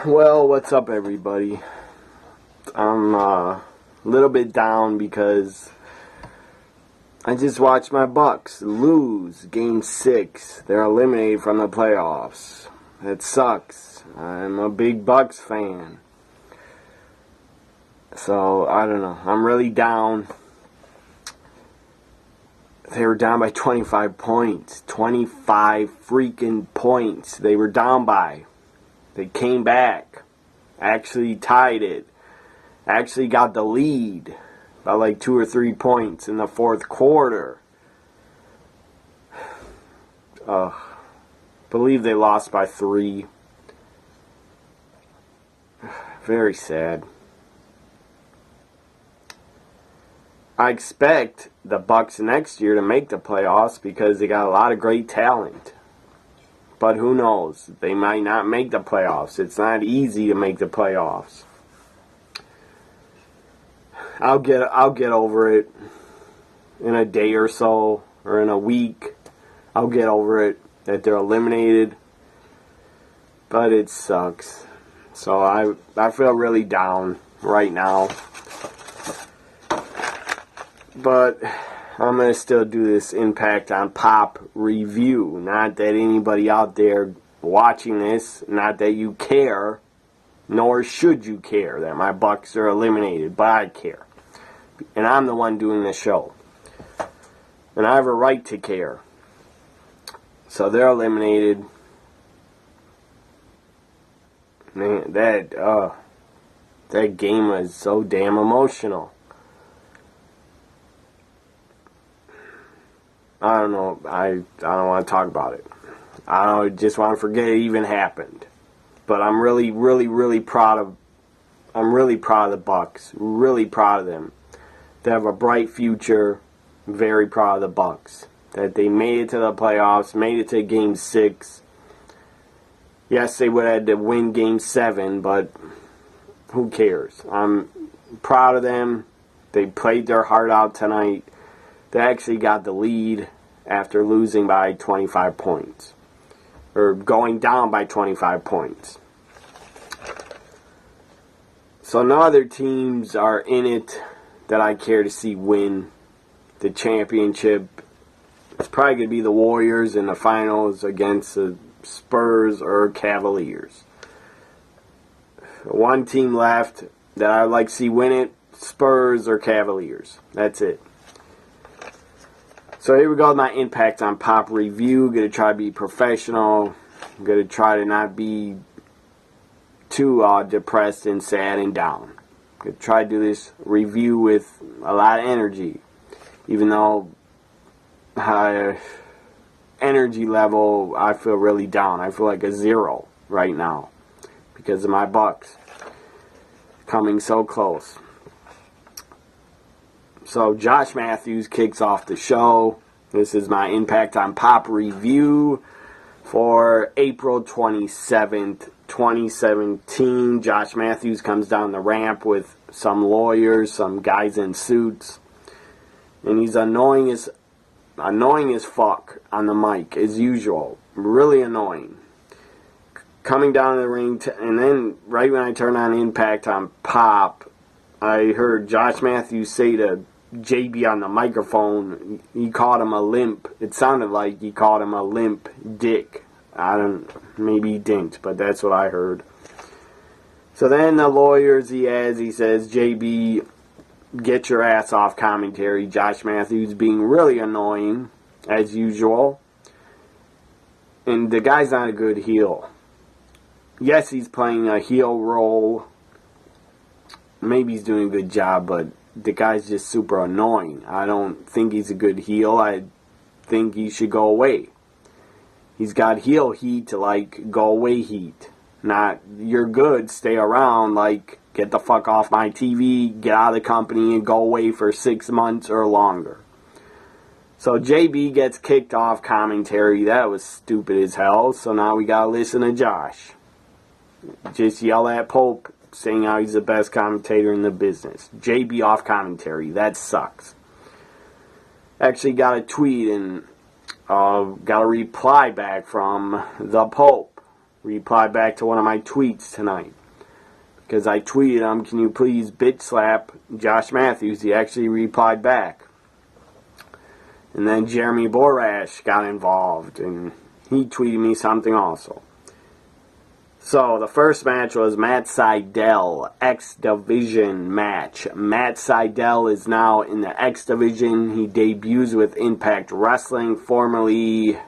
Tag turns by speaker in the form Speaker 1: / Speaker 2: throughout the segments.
Speaker 1: Well, what's up, everybody? I'm a little bit down because I just watched my Bucks lose Game 6. They're eliminated from the playoffs. That sucks. I'm a big Bucks fan. So, I don't know. I'm really down. They were down by 25 points. 25 freaking points they were down by. They came back, actually tied it, actually got the lead by like 2 or 3 points in the fourth quarter. Believe they lost by 3. Very sad. I expect the Bucks next year to make the playoffs because they got a lot of great talent. But who knows? They might not make the playoffs. It's not easy to make the playoffs. I'll get over it in a day or so, or in a week. I'll get over it that they're eliminated. But it sucks. So I feel really down right now. But I'm going to still do this Impact on Pop review. Not that anybody out there watching this, not that you care, nor should you care that my Bucks are eliminated, but I care. And I'm the one doing the show. And I have a right to care. So they're eliminated. Man, that game was so damn emotional. I don't know. I don't want to talk about it. I just want to forget it even happened. But I'm really proud of. I'm really proud of the Bucks. Really proud of them. They have a bright future. Very proud of the Bucks that they made it to the playoffs. Made it to Game 6. Yes, they would have had to win Game 7, but who cares? I'm proud of them. They played their heart out tonight. They actually got the lead after losing by 25 points. Or going down by 25 points. So no other teams are in it that I care to see win the championship. It's probably going to be the Warriors in the finals against the Spurs or Cavaliers. One team left that I'd like to see win it, Spurs or Cavaliers. That's it. So here we go with my Impact on Pop review. Going to try to be professional. I'm going to try to not be too depressed and sad and down. I'm going to try to do this review with a lot of energy. Even though energy level, I feel really down. I feel like a 0 right now because of my Bucks coming so close. So Josh Mathews kicks off the show. This is my Impact on Pop review for April 27th, 2017. Josh Mathews comes down the ramp with some lawyers, some guys in suits. And he's annoying as fuck on the mic, as usual. Really annoying. Coming down the ring, and then right when I turn on Impact on Pop, I heard Josh Mathews say to JB on the microphone, he called him a limp. It sounded like he called him a limp dick. Maybe he didn't, but that's what I heard. So then the lawyers he says, JB, get your ass off commentary. Josh Mathews being really annoying, as usual. And the guy's not a good heel. Yes, he's playing a heel role. Maybe he's doing a good job, but the guy's just super annoying. I don't think he's a good heel. I think he should go away. He's got heel heat to like go away heat. Not, you're good, stay around, like, get the fuck off my TV, get out of the company, and go away for 6 months or longer. So JB gets kicked off commentary. That was stupid as hell. So now we gotta listen to Josh just yell at Pope, saying how he's the best commentator in the business. JB off commentary. That sucks. Actually got a tweet and got a reply back from the Pope. replied back to one of my tweets tonight. Because I tweeted him, can you please bitch slap Josh Mathews? He actually replied back. And then Jeremy Borash got involved, and he tweeted me something also. So, the first match was Matt Sidell, X Division match. Matt Sidell is now in the X Division. He debuts with Impact Wrestling, formerly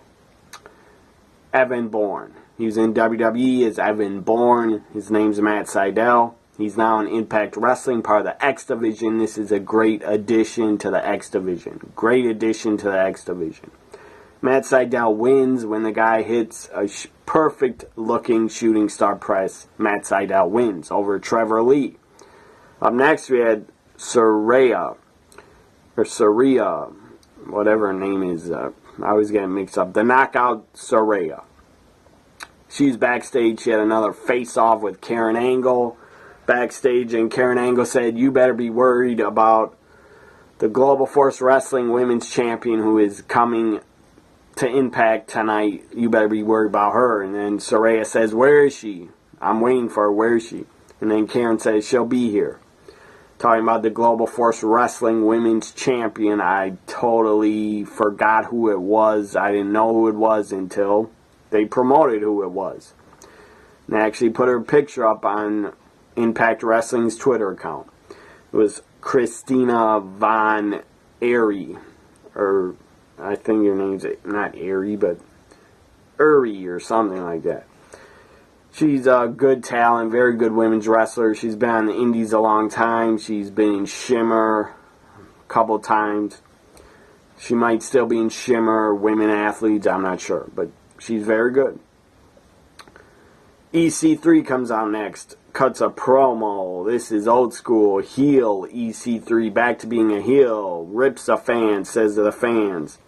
Speaker 1: Evan Bourne. He was in WWE as Evan Bourne. His name's Matt Sidell. He's now in Impact Wrestling, part of the X Division. This is a great addition to the X Division. Great addition to the X Division. Matt Sidell wins when the guy hits a perfect-looking shooting star press. Matt Sidell wins over Trevor Lee. Up next, we had Saraya, whatever her name is. I always get it mixed up. The Knockout Saraya. She's backstage. She had another face-off with Karen Angle backstage, and Karen Angle said, you better be worried about the Global Force Wrestling Women's Champion who is coming to Impact tonight. You better be worried about her. And then Saraya says, where is she? I'm waiting for her. Where is she? And then Karen says, she'll be here. Talking about the Global Force Wrestling Women's Champion. I totally forgot who it was. I didn't know who it was until they promoted who it was. And they actually put her picture up on Impact Wrestling's Twitter account. It was Christina Von Airy, or I think your name's not Airy, but Uri or something like that. She's a good talent, very good women's wrestler. She's been on the indies a long time. She's been in Shimmer a couple times. She might still be in Shimmer, women athletes, I'm not sure, but she's very good. EC3 comes out next, cuts a promo. This is old school, heel EC3, back to being a heel, rips a fan, says to the fans,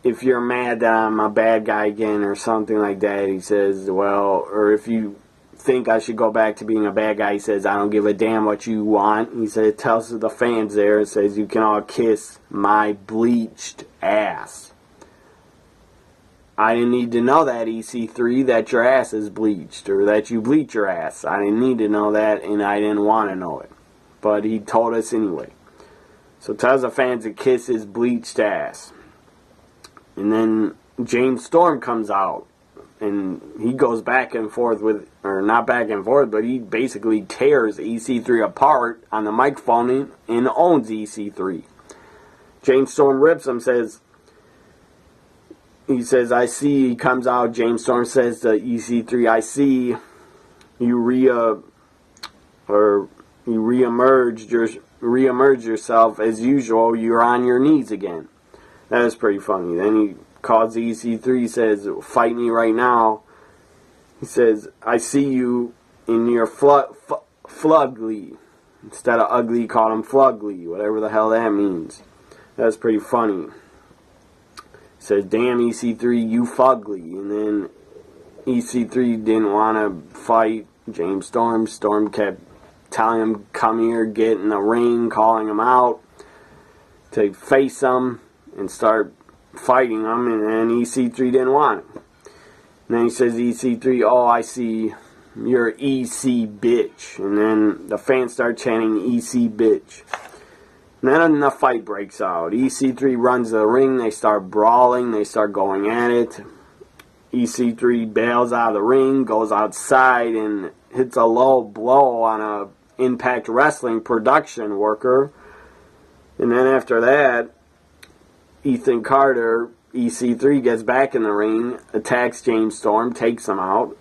Speaker 1: if you're mad that I'm a bad guy again or something like that, he says, well, or if you think I should go back to being a bad guy, he says, I don't give a damn what you want. He said, tells the fans there, it says, you can all kiss my bleached ass. I didn't need to know that, EC3, that your ass is bleached, or that you bleach your ass. I didn't need to know that, and I didn't want to know it. But he told us anyway. So tells the fans to kiss his bleached ass. And then James Storm comes out, and he goes back and forth with, or not back and forth, but he basically tears EC3 apart on the microphone and owns EC3. James Storm rips him, he says, I see, he comes out, James Storm says to EC3, I see you reemerge yourself as usual, you're on your knees again. That was pretty funny. Then he calls EC3, says, fight me right now. He says, I see you in your flugly. Instead of ugly, he called him flugly, whatever the hell that means. That was pretty funny. He says, damn EC3, you fugly. And then EC3 didn't want to fight James Storm. Storm kept telling him, come here, get in the ring, calling him out to face him and start fighting him, and then EC3 didn't want him. And then he says, EC3, oh, I see, you're EC bitch. And then the fans start chanting, EC bitch. And then the fight breaks out. EC3 runs the ring, they start brawling, they start going at it. EC3 bails out of the ring, goes outside, and hits a low blow on a Impact Wrestling production worker. And then after that, Ethan Carter, EC3, gets back in the ring, attacks James Storm, takes him out.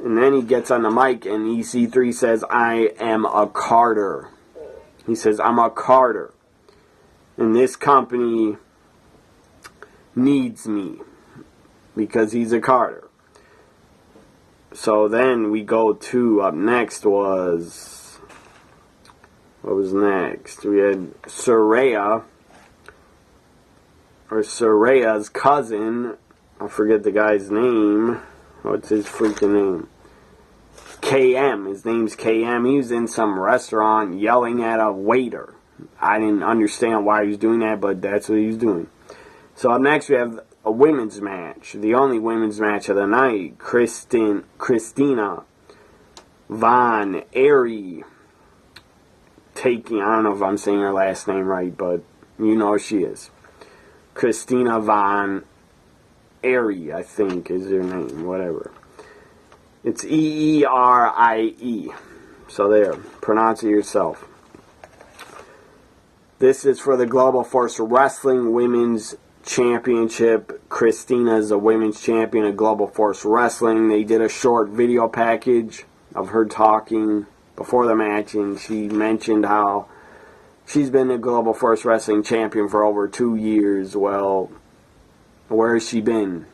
Speaker 1: And then he gets on the mic and EC3 says, I am a Carter. He says, I'm a Carter. And this company needs me because he's a Carter. So then we go to, up next was, what was next? We had Saraya, or Saraya's cousin, I forget the guy's name. What's his freaking name? KM. His name's KM. He was in some restaurant yelling at a waiter. I didn't understand why he was doing that, but that's what he was doing. So up next we have a women's match. The only women's match of the night. Christina Von Airy taking, I don't know if I'm saying her last name right, but you know she is. Christina Von Airy, I think, is her name, whatever. It's E-E-R-I-E. So there, pronounce it yourself. This is for the Global Force Wrestling Women's Championship. Christina is a women's champion of Global Force Wrestling. They did a short video package of her talking before the match, and she mentioned how she's been the Global Force Wrestling champion for over 2 years. Well, where has she been?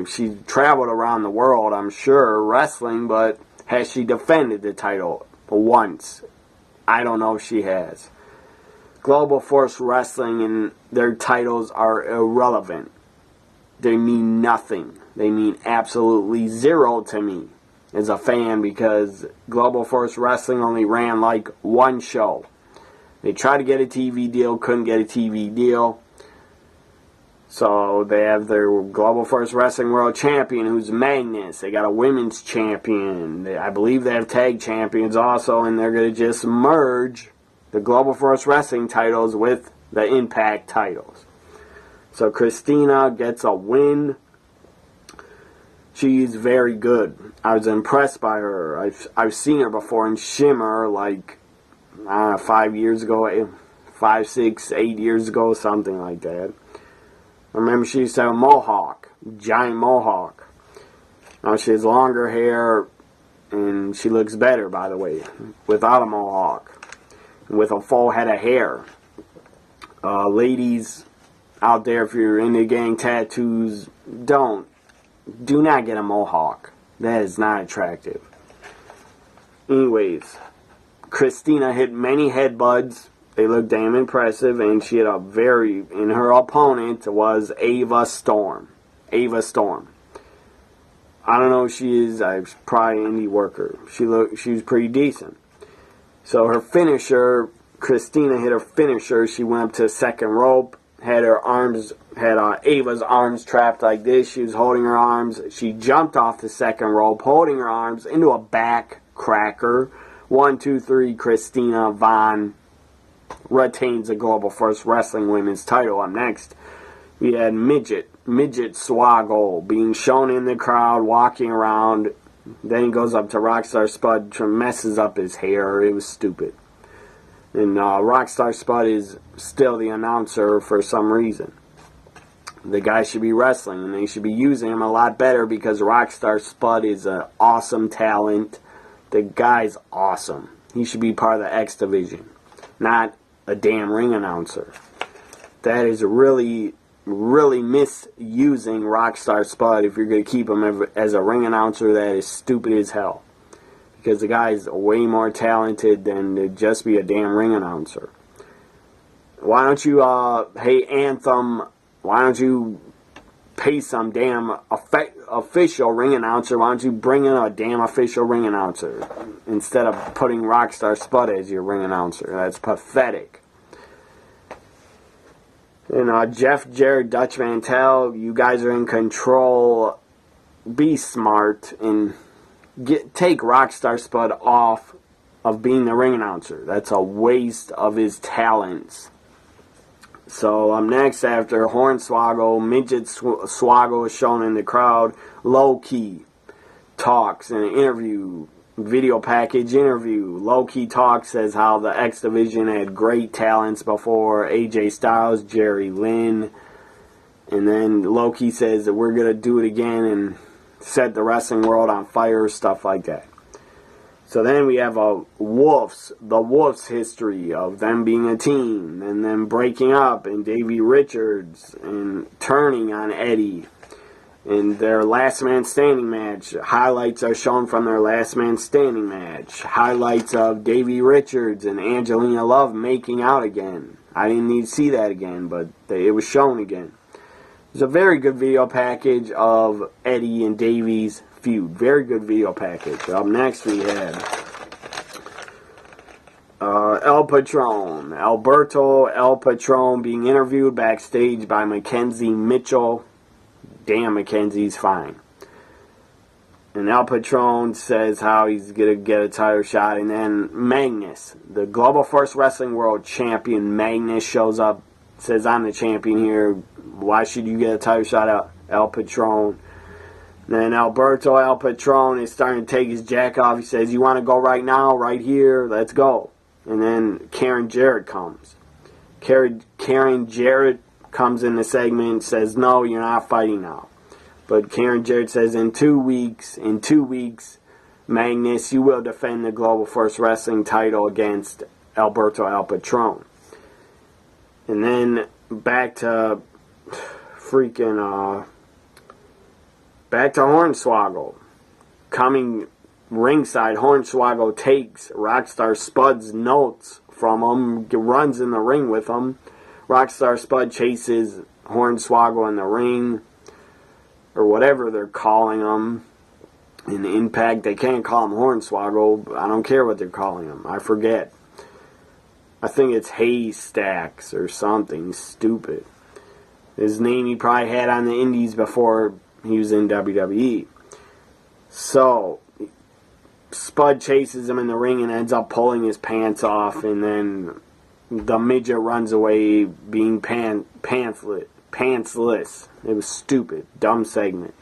Speaker 1: She traveled around the world, I'm sure, wrestling, but has she defended the title once? I don't know if she has. Global Force Wrestling and their titles are irrelevant. They mean nothing. They mean absolutely zero to me as a fan, because Global Force Wrestling only ran like one show. They tried to get a TV deal, couldn't get a TV deal. So they have their Global Force Wrestling World Champion, who's Magnus. They got a women's champion. I believe they have tag champions also, and they're going to just merge the Global Force Wrestling titles with the Impact titles. So Christina gets a win. She's very good. I was impressed by her. I've seen her before in Shimmer, like 5 years ago, 5, 6, 8 years ago, something like that. I remember she used to have a mohawk, giant mohawk. Now she has longer hair, and she looks better, by the way, without a mohawk, with a full head of hair. Ladies out there, if you're into getting tattoos, do not get a mohawk. That is not attractive. Anyways, Christina hit many headbutts. They looked damn impressive, and she had and her opponent was Ava Storm. Ava Storm. I don't know who she is. She's probably an indie worker. She was pretty decent. So her finisher, Christina hit her finisher. She went up to the second rope, had Ava's arms trapped like this. She was holding her arms. She jumped off the second rope, holding her arms into a back cracker. 1, 2, 3, Christina Von retains the Global Force Wrestling Women's title. Up next, we had Midget Swoggle being shown in the crowd, walking around. Then he goes up to Rockstar Spud, messes up his hair. It was stupid. And Rockstar Spud is still the announcer for some reason. The guy should be wrestling, and they should be using him a lot better, because Rockstar Spud is an awesome talent. The guy's awesome. He should be part of the X Division, not a damn ring announcer. That is really, really misusing Rockstar Spud. If you're going to keep him as a ring announcer, that is stupid as hell. Because the guy's way more talented than to just be a damn ring announcer. Why don't you, hey Anthem, why don't you pay some damn official ring announcer? Why don't you bring in a damn official ring announcer instead of putting Rockstar Spud as your ring announcer? That's pathetic. And Jeff Jarrett, Dutch Mantel, you guys are in control. Be smart and take Rockstar Spud off of being the ring announcer. That's a waste of his talents. So next, after Hornswoggle, Midget Swoggle is shown in the crowd. Low Key talks in an interview, video package interview. Low Key talks, says how the X Division had great talents before. AJ Styles, Jerry Lynn. And then Low Key says that we're going to do it again and set the wrestling world on fire, stuff like that. So then we have the Wolves history of them being a team and them breaking up, and Davey Richards and turning on Eddie. In their last man standing match, highlights are shown from their last man standing match. Highlights of Davey Richards and Angelina Love making out again. I didn't need to see that again, but it was shown again. It's a very good video package of Eddie and Davey's feud. Very good video package. Up next we have El Patron. Alberto El Patron being interviewed backstage by Mackenzie Mitchell. Dan McKenzie's fine. And El Patron says how he's going to get a title shot. And then Magnus, the Global Force Wrestling World Champion, Magnus shows up, says, I'm the champion here. Why should you get a title shot at El Patron? And then Alberto El Patron is starting to take his jacket off. He says, you want to go right now, right here? Let's go. And then Karen Jarrett comes. Karen Jarrett comes in the segment and says, no, you're not fighting now. But Karen Jarrett says, in 2 weeks, Magnus, you will defend the Global Force Wrestling title against Alberto El Patron. And then back to Hornswoggle. Coming ringside, Hornswoggle takes Rockstar Spud's notes from him, runs in the ring with him. Rockstar Spud chases Hornswoggle in the ring, or whatever they're calling him. In Impact, they can't call him Hornswoggle. I don't care what they're calling him. I forget. I think it's Haystacks or something stupid. His name he probably had on the indies before he was in WWE. So, Spud chases him in the ring and ends up pulling his pants off, and then the midget runs away being pantsless. It was stupid. Dumb segment.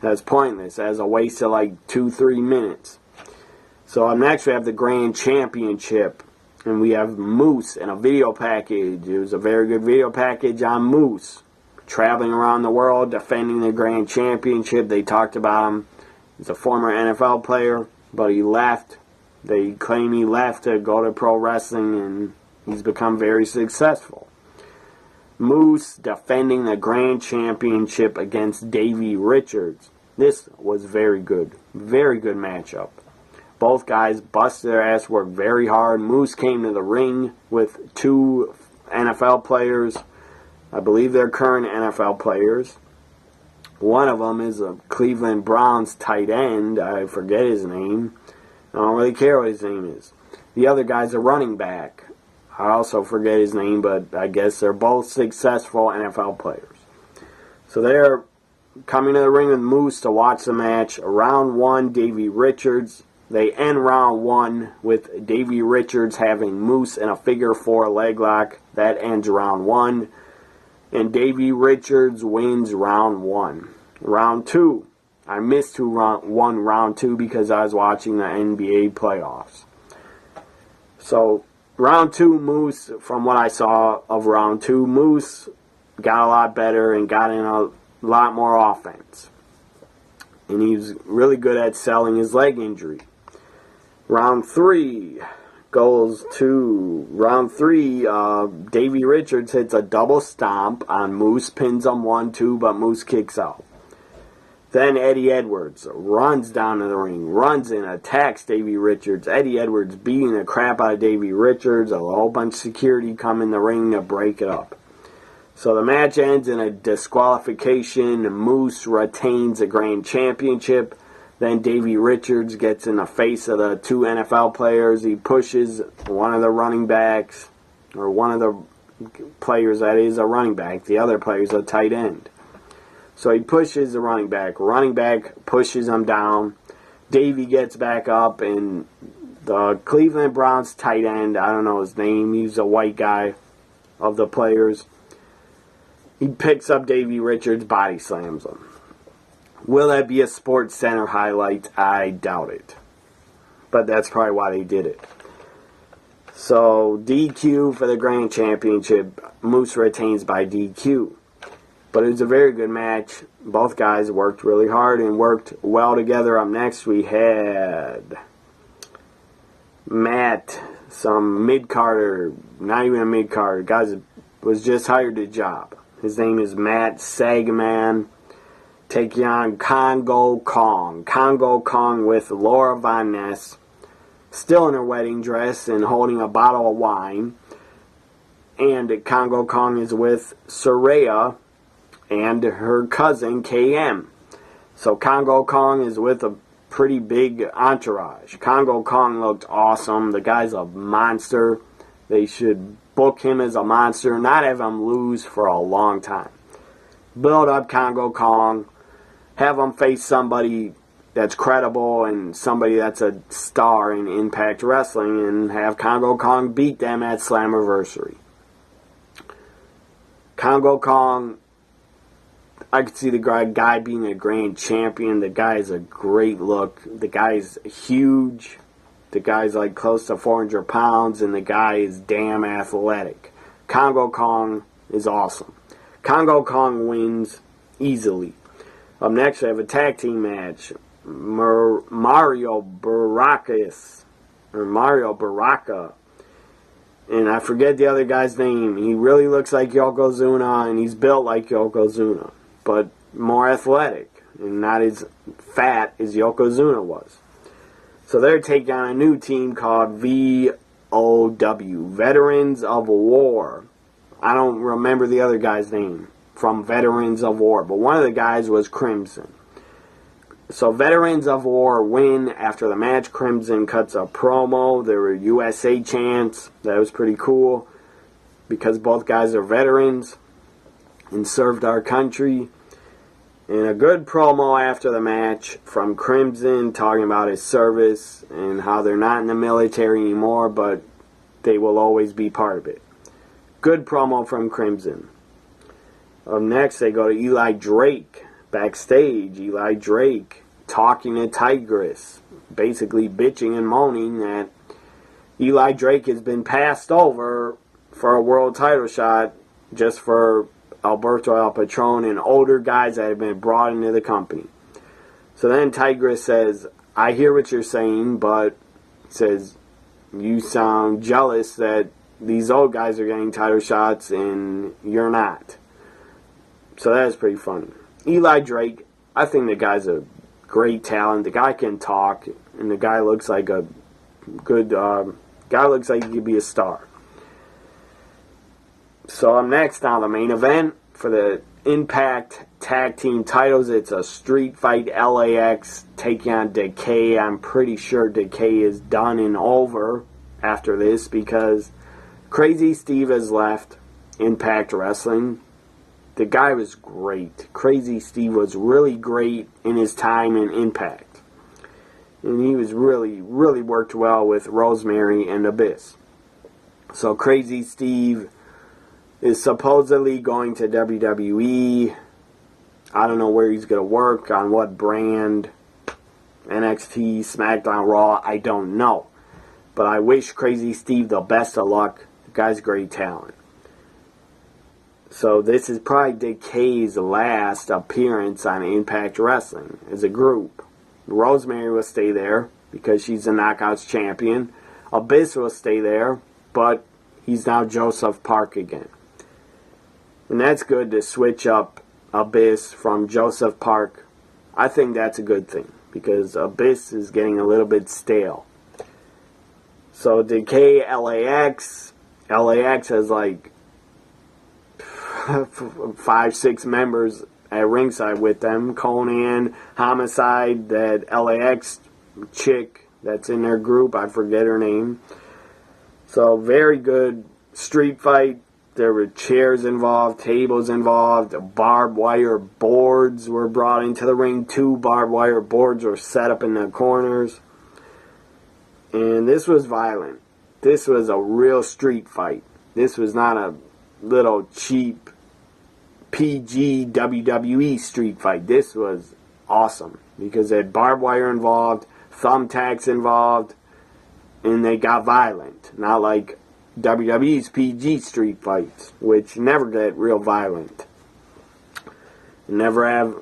Speaker 1: That's pointless. As a waste of like 2-3 minutes. So up next we have the Grand Championship. And we have Moose in a video package. It was a very good video package on Moose. Traveling around the world, defending the Grand Championship. They talked about him. He's a former NFL player, but he left. They claim he left to go to pro wrestling, and he's become very successful. Moose defending the Grand Championship against Davey Richards. This was very good. Very good matchup. Both guys busted their ass, worked very hard. Moose came to the ring with 2 NFL players. I believe they're current NFL players. One of them is a Cleveland Browns tight end. I forget his name. I don't really care what his name is. The other guy's a running back. I also forget his name, but I guess they're both successful NFL players. So they're coming to the ring with Moose to watch the match. Round 1, Davey Richards. They end round 1 with Davey Richards having Moose in a figure 4 leg lock. That ends round 1. And Davey Richards wins round 1. Round 2. I missed round 2 because I was watching the NBA playoffs. So, round 2, Moose, from what I saw of round 2, Moose got a lot better and got in a lot more offense. And he was really good at selling his leg injury. Round 3 goes to round 3. Davey Richards hits a double stomp on Moose, pins him 1-2, but Moose kicks out. Then Eddie Edwards runs down to the ring, runs in, attacks Davey Richards. Eddie Edwards beating the crap out of Davey Richards. A whole bunch of security come in the ring to break it up. So the match ends in a disqualification. Moose retains the Grand Championship. Then Davey Richards gets in the face of the 2 NFL players. He pushes one of the running backs, or one of the players that is a running back. The other player is a tight end. So he pushes the running back. Running back pushes him down. Davey gets back up, and the Cleveland Browns tight end, I don't know his name, he's a white guy of the players. He picks up Davey Richards, body slams him. Will that be a Sports Center highlight? I doubt it. But that's probably why they did it. So, DQ for the Grand Championship. Moose retains by DQ. But it was a very good match. Both guys worked really hard and worked well together. Up next, we had Matt, some mid-carder, not even a mid-carder. Guy was just hired the job. His name is Matt Sagman. Taking on Congo Kong. Congo Kong with Laura Von Ness, still in her wedding dress and holding a bottle of wine. And Congo Kong is with Saraya and her cousin KM. So Congo Kong is with a pretty big entourage. Congo Kong looked awesome. The guy's a monster. They should book him as a monster, not have him lose for a long time. build up Congo Kong, have him face somebody that's credible and somebody that's a star in Impact Wrestling, and have Congo Kong beat them at Slammiversary. Congo Kong, I could see the guy being a grand champion. The guy is a great look. The guy's huge. The guy's like close to 400 pounds, and the guy is damn athletic. Congo Kong is awesome. Congo Kong wins easily. Up next, we have a tag team match. Mario Baraka, and I forget the other guy's name. He really looks like Yokozuna, and he's built like Yokozuna, but more athletic and not as fat as Yokozuna was. So they're taking on a new team called VOW, Veterans of War. I don't remember the other guy's name from Veterans of War, but one of the guys was Crimson. So Veterans of War win. After the match, Crimson cuts a promo. There were USA chants. That was pretty cool because both guys are veterans and served our country. And a good promo after the match from Crimson talking about his service and how they're not in the military anymore, but they will always be part of it. Good promo from Crimson. Up next, they go to Eli Drake. Backstage, Eli Drake talking to Tigress, basically bitching and moaning that Eli Drake has been passed over for a world title shot just for Alberto El Patron and older guys that have been brought into the company. So then Tigress says, I hear what you're saying, but says, you sound jealous that these old guys are getting title shots and you're not. So that is pretty funny. Eli Drake, I think the guy's a great talent. The guy can talk, and the guy looks like a good guy. Looks like he could be a star. So I'm next on the main event for the Impact Tag Team titles. It's a street fight. LAX taking on Decay. I'm pretty sure Decay is done and over after this because Crazy Steve has left Impact Wrestling. The guy was great. Crazy Steve was really great in his time in Impact. And he was really worked well with Rosemary and Abyss. So Crazy Steve is supposedly going to WWE. I don't know where he's going to work, on what brand. NXT, SmackDown, Raw, I don't know. But I wish Crazy Steve the best of luck. The guy's great talent. So this is probably Decay's last appearance on Impact Wrestling as a group. Rosemary will stay there because she's the Knockouts champion. Abyss will stay there, but he's now Joseph Park again. And that's good to switch up Abyss from Joseph Park. I think that's a good thing because Abyss is getting a little bit stale. So Decay, LAX. LAX has like 5-6 members at ringside with them. Conan, Homicide, that LAX chick that's in their group, I forget her name. So very good street fight. There were chairs involved, tables involved, barbed wire boards were brought into the ring. 2 barbed wire boards were set up in the corners. And this was violent. This was a real street fight. This was not a little cheap PG WWE street fight. This was awesome because they had barbed wire involved, thumbtacks involved, and they got violent. Not like WWE's PG street fights, which never get real violent. Never have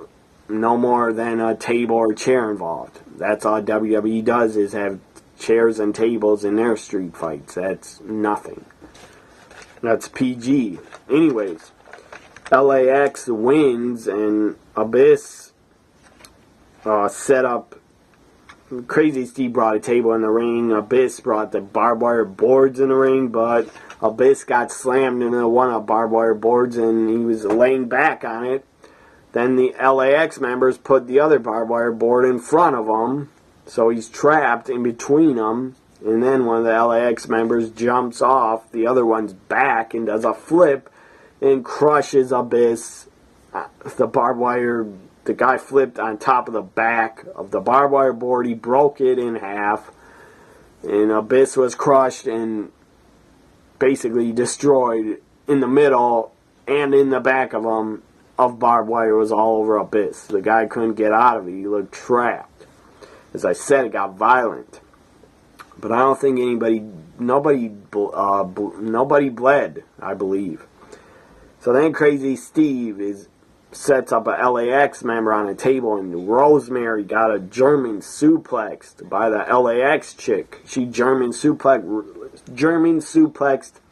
Speaker 1: no more than a table or chair involved. That's all WWE does, is have chairs and tables in their street fights. That's nothing. That's PG. Anyways, LAX wins, and Abyss set up. Crazy Steve brought a table in the ring. Abyss brought the barbed wire boards in the ring, but Abyss got slammed into one of the barbed wire boards, and he was laying back on it. Then the LAX members put the other barbed wire board in front of him, so he's trapped in between them. And then one of the LAX members jumps off the other one's back and does a flip and crushes Abyss the barbed wire, the guy flipped on top of the back of the barbed wire board. He broke it in half, and Abyss was crushed and basically destroyed in the middle, and in the back of him of barbed wire was all over Abyss. The guy couldn't get out of it. He looked trapped. As I said, it got violent. But I don't think nobody bled, I believe. So then Crazy Steve sets up a LAX member on a table, and Rosemary got a German suplexed by the LAX chick. She German suplexed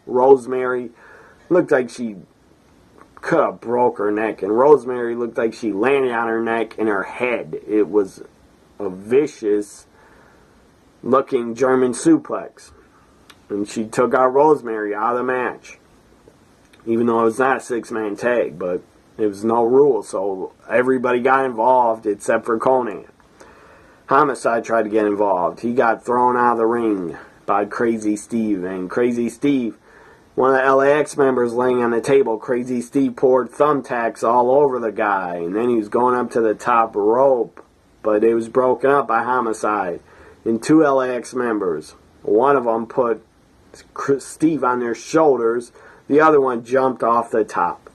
Speaker 1: Rosemary. Looked like she could have broke her neck, and Rosemary looked like she landed on her neck and her head. It was a vicious looking German suplex, and she took out Rosemary out of the match, even though it was not a 6-man tag, but it was no rule, so everybody got involved except for Conan. Homicide tried to get involved. He got thrown out of the ring by Crazy Steve, and Crazy Steve, one of the LAX members laying on the table, Crazy Steve poured thumbtacks all over the guy, and then he was going up to the top rope, but it was broken up by Homicide and 2 LAX members. One of them put Steve on their shoulders. The other one jumped off the top.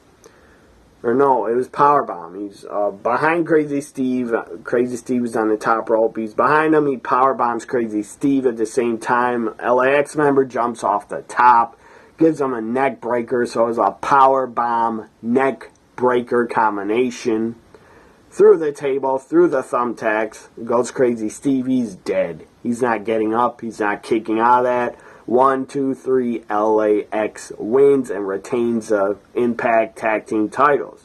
Speaker 1: Or no, it was powerbomb. He's behind Crazy Steve. Crazy Steve was on the top rope. He's behind him. He powerbombs Crazy Steve at the same time. LAX member jumps off the top. Gives him a neck breaker. So it was a powerbomb neck breaker combination. Through the table, through the thumbtacks, goes Crazy Steve. He's dead. He's not getting up. He's not kicking out of that. 1, 2, 3, LAX wins and retains the Impact Tag Team titles.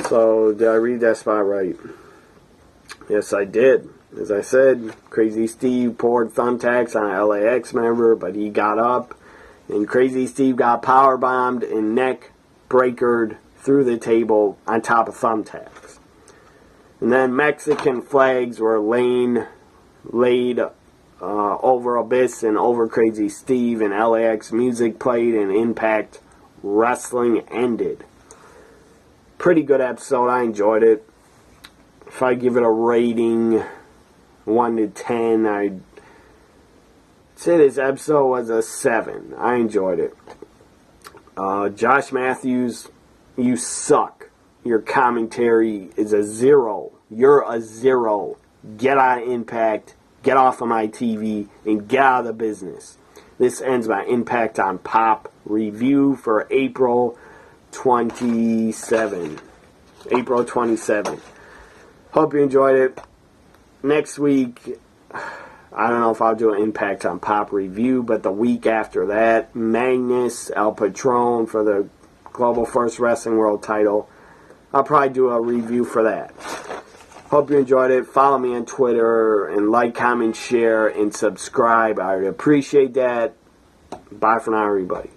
Speaker 1: So, did I read that spot right? Yes, I did. As I said, Crazy Steve poured thumbtacks on an LAX member, but he got up, and Crazy Steve got powerbombed and neck breakered through the table on top of thumbtacks. And then Mexican flags were laid over Abyss and over Crazy Steve, and LAX music played, and Impact Wrestling ended. Pretty good episode. I enjoyed it. If I give it a rating 1 to 10, I'd say this episode was a 7. I enjoyed it. Josh Mathews, you suck. Your commentary is a 0. You're a 0. Get out of Impact. Get off of my TV and get out of the business. This ends my Impact on Pop review for April 27. April 27. Hope you enjoyed it. Next week, I don't know if I'll do an Impact on Pop review, but the week after that, Magnus El Patron for the Global First Wrestling World title. I'll probably do a review for that. Hope you enjoyed it. Follow me on Twitter and like, comment, share, and subscribe. I would appreciate that. Bye for now, everybody.